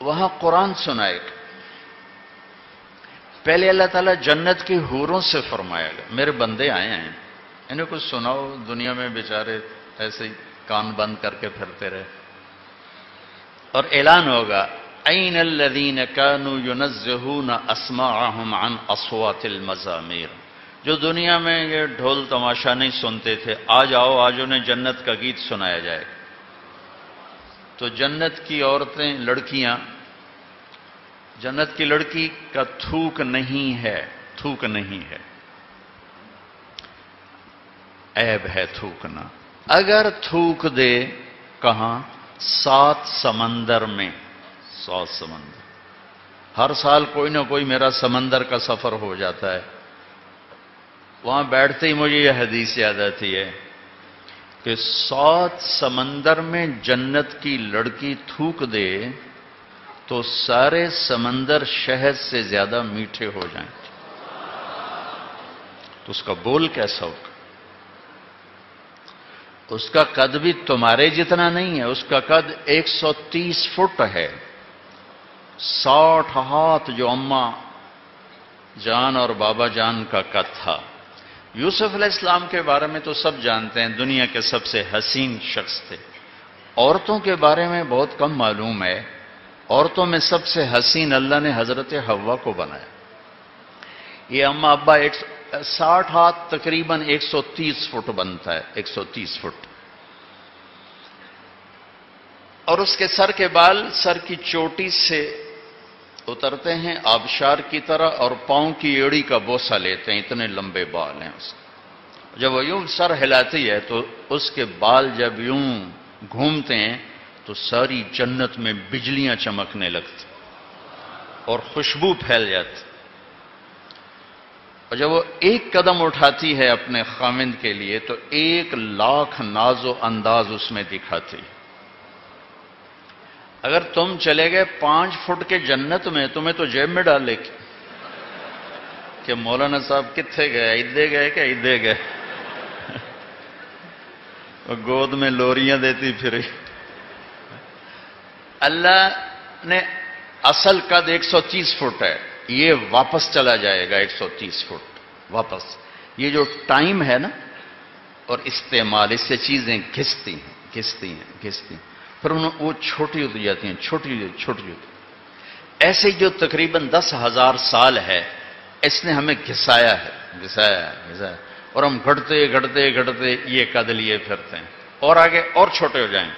وہاں قرآن سنائے گا۔ پہلے اللہ تعالیٰ جنت کی حوروں سے فرمائے گا میرے بندے آئے ہیں، انہیں کچھ سناؤ، دنیا میں بیچارے ایسے ہی کان بند کر کے پھرتے رہے۔ اور اعلان ہوگا این الذین کانوا ینزہون اسماعہم عن اصوات المزامیر، جو دنیا میں یہ ڈھول تماشا نہیں سنتے تھے، آج آؤ، آج انہیں جنت کا گیت سنایا جائے گا۔ تو جنت کی عورتیں، لڑکیاں، جنت کی لڑکی کا تھوک نہیں ہے، تھوک نہیں ہے، عیب ہے تھوکنا۔ اگر تھوک دے کہاں؟ 7 سمندر میں، 7 سمندر۔ ہر سال کوئی نہ کوئی میرا سمندر کا سفر ہو جاتا ہے، وہاں بیٹھتے ہی مجھے یہ حدیث یاد آتی ہے کہ 7 سمندر میں جنت کی لڑکی تھوک دے تو سارے سمندر شہد سے زیادہ میٹھے ہو جائیں۔ تو اس کا بول کیسا ہوگا؟ اس کا قد بھی تمہارے جتنا نہیں ہے، اس کا قد 130 فٹ ہے، 60 ہاتھ جو اماں جان اور بابا جان کا قد تھا۔ یوسف علیہ السلام کے بارے میں تو سب جانتے ہیں، دنیا کے سب سے حسین شخص تھے۔ عورتوں کے بارے میں بہت کم معلوم ہے، عورتوں میں سب سے حسین اللہ نے حضرت حوا کو بنایا۔ یہ اما ابا 60 ہاتھ تقریباً 130 فٹ بنتا ہے، 130 فٹ۔ اور اس کے سر کے بال سر کی چوٹی سے اترتے ہیں آبشار کی طرح، اور پاؤں کی ایڑی کا بوسہ لیتے ہیں، اتنے لمبے بال ہیں اس کے۔ جب وہ یوں سر ہلاتی ہے تو اس کے بال جب یوں گھومتے ہیں تو ساری جنت میں بجلیاں چمکنے لگتی اور خوشبو پھیل جاتی۔ اور جب وہ ایک قدم اٹھاتی ہے اپنے خاوند کے لیے تو 1,00,000 ناز و انداز اس میں دکھاتی۔ اگر تم چلے گئے 5 فٹ کے جنت میں، تمہیں تو جیب میں ڈال لے کہ مولانا صاحب کتنے گئے، ادھے گئے کہ ادھے گئے، گود میں لوریاں دیتی پھر۔ اللہ نے اصل قد 130 فٹ ہے، یہ واپس چلا جائے گا 130 فٹ واپس۔ یہ جو ٹائم ہے نا اور استعمال، اس سے چیزیں گھستی ہیں، پھر وہ چھوٹی ہوتی جاتی ہیں، چھوٹی ہوتی۔ ایسے جو تقریباً 10,000 سال ہے، اس نے ہمیں گھسایا ہے، اور ہم گھٹتے یہ قد لیے پھرتے ہیں، اور آگے اور چھوٹے ہو جائیں۔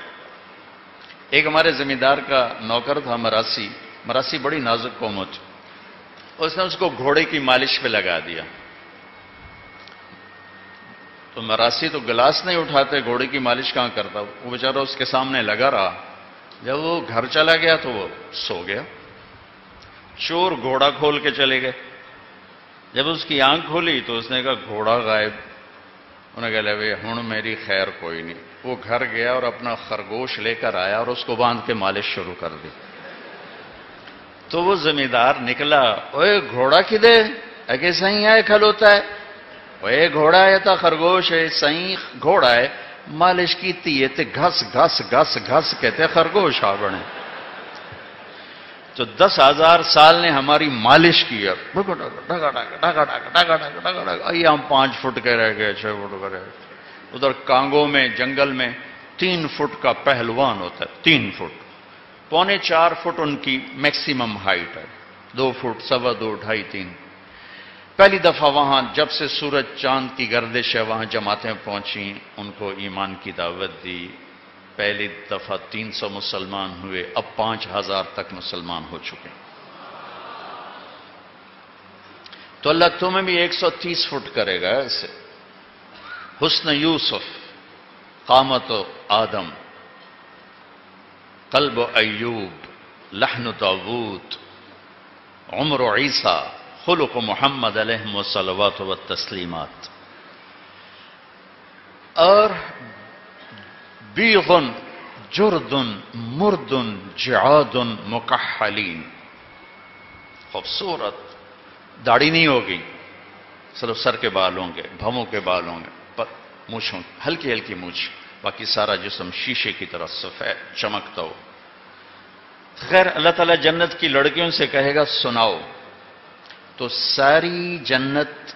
ایک ہمارے زمیندار کا نوکر تھا، مراسی بڑی نازک قوم ہوتی، اس نے اس کو گھوڑے کی مالش پہ لگا دیا۔ تو مراسی تو گلاس نہیں اٹھاتے، گھوڑے کی مالش کہاں کرتا، وہ بیچارہ اس کے سامنے لگا رہا۔ جب وہ گھر چلا گیا تو وہ سو گیا۔ چور گھوڑا کھول کے چلے گئے، جب اس کی آنکھ کھولی تو اس نے کہا گھوڑا غائب۔ انہوں نے کہا لے ہن میری خیر کوئی نہیں۔ وہ گھر گیا اور اپنا خرگوش لے کر آیا اور اس کو باندھ کے مالش شروع کر دی۔ تو وہ زمیندار نکلا، اوے گھوڑا کدے اگے صحیح آئے کھل ہوتا ہے، اوے گھوڑا ہے تا خرگوش ہے، صحیح گھوڑا ہے، مالش کیتی ہے تے گھس کہتے خرگوش آ بنے۔ تو 10,000 سال نے ہماری مالش کی ہے، آئیے ہم 5 فٹ کے رہ گئے، 6 فٹ کے رہ گئے۔ ادھر کانگو میں جنگل میں 3 فٹ کا پہلوان ہوتا ہے، 3 فٹ، 3.25 فٹ ان کی میکسیمم ہائٹ ہے، 2 فٹ، 2.25، 2.5، 3۔ پہلی دفعہ وہاں جب سے سورج چاند کی گردش ہے وہاں جماعتیں پہنچیں، ان کو ایمان کی دعوت دی۔ پہلی دفعہ 300 مسلمان ہوئے، اب 5,000 تک مسلمان ہو چکے۔ تو اللہ تمہیں بھی 130 فٹ کرے گا ایسے۔ حسن یوسف، قامت آدم، قلب ایوب، لحن داود، عمر عیسیٰ، خلق محمد علیہ الصلوات والتسلیمات۔ اور بیغ جرد مرد جعاد مکحلین، خوبصورت، داڑھی نہیں ہوگی، صرف سر کے بال ہوں گے، بھووں کے بال ہوں گے، پر مونچھوں ہلکی ہلکی مونچھ، باقی سارا جسم شیشے کی طرح سفید چمکتا ہو۔ خیر اللہ تعالیٰ جنت کی لڑکیوں سے کہے گا سناؤ، تو ساری جنت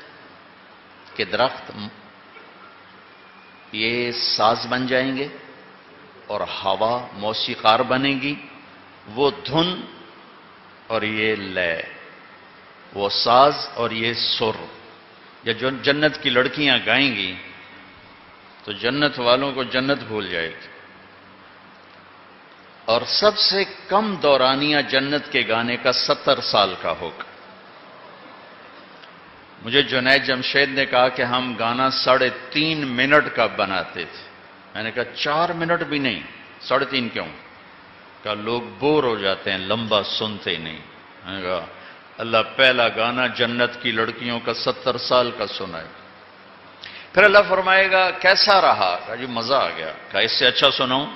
کے درخت یہ ساز بن جائیں گے اور ہوا موسیقار بنے گی، وہ دھن اور یہ لے، وہ ساز اور یہ سر، یا جو جنت کی لڑکیاں گائیں گی تو جنت والوں کو جنت بھول جائے گی۔ اور سب سے کم دورانیہ جنت کے گانے کا 70 سال کا ہوگا۔ مجھے جنید جمشید نے کہا کہ ہم گانا 3.5 منٹ کا بناتے تھے، میں نے کہا 4 منٹ بھی نہیں، 3.5 کیوں؟ کہ لوگ بور ہو جاتے ہیں، لمبا سنتے ہی نہیں۔ میں نے کہا اللہ پہلا گانا جنت کی لڑکیوں کا 70 سال کا سنائے، پھر اللہ فرمائے گا کیسا رہا؟ کہا جی مزہ آ گیا۔ کہا اس سے اچھا سناؤں؟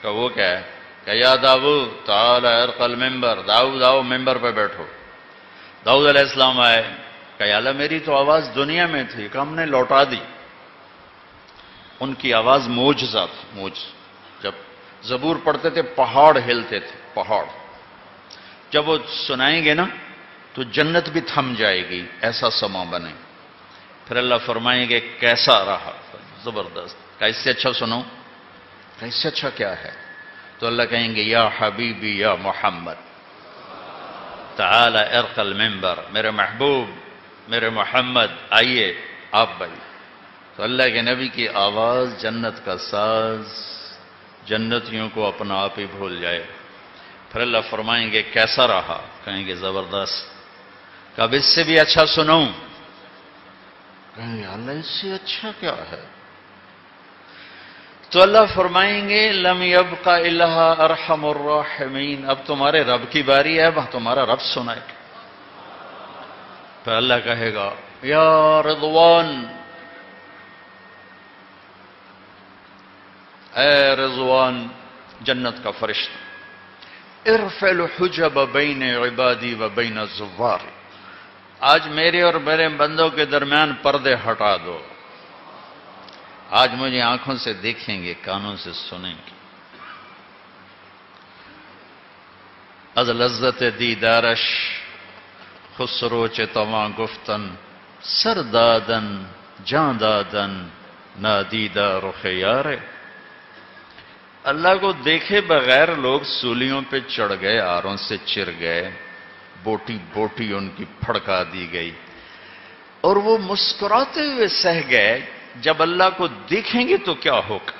کہ وہ کیا ہے؟ کہ یا داؤد تعال ارقى المنبر، داؤد آؤ ممبر پہ بیٹھو۔ داؤد علیہ السلام آئے، کہ یا اللہ میری تو آواز دنیا میں تھی، کہ ہم نے لوٹا دی۔ ان کی آواز معجزہ تھی، معجزہ۔ جب زبور پڑھتے تھے پہاڑ ہلتے تھے، پہاڑ۔ جب وہ سنائیں گے نا تو جنت بھی تھم جائے گی، ایسا سما بنے۔ پھر اللہ فرمائیں گے کیسا رہا؟ زبردست۔ کہ اس سے اچھا سنو؟ کہ اس سے اچھا کیا ہے؟ تو اللہ کہیں گے یا حبیبی یا محمد تعال ارقى المنبر، میرے محبوب میرے محمد آئیے آپ بھائی۔ تو اللہ کے نبی کی آواز جنت کا ساز جنتیوں کو اپنا آپ ہی بھول جائے۔ پھر اللہ فرمائیں گے کیسا رہا؟ کہیں گے زبردست۔ کب اس سے بھی اچھا سنوں؟ کہیں گے اللہ اس سے اچھا کیا ہے؟ تو اللہ فرمائیں گے لم یبق الا ارحم الراحمین، اب تمہارے رب کی باری ہے، وہ تمہارا رب سنائے۔ پھر اللہ کہے گا یا رضوان، اے رضوان جنت کا فرشتہ، ارفع الحجب بین عبادی و بین الزوار، آج میرے اور میرے بندوں کے درمیان پردے ہٹا دو، آج مجھے آنکھوں سے دیکھیں گے، کانوں سے سنیں گے۔ از لذت دیدارش خسرو چه تواں گفتن، سر دادن جان دادن نادیدہ رخ یار۔ اللہ کو دیکھے بغیر لوگ سولیوں پہ چڑھ گئے، آروں سے چر گئے، بوٹی بوٹی ان کی پھڑکا دی گئی، اور وہ مسکراتے ہوئے سہ گئے۔ جب اللہ کو دیکھیں گے تو کیا ہوگا؟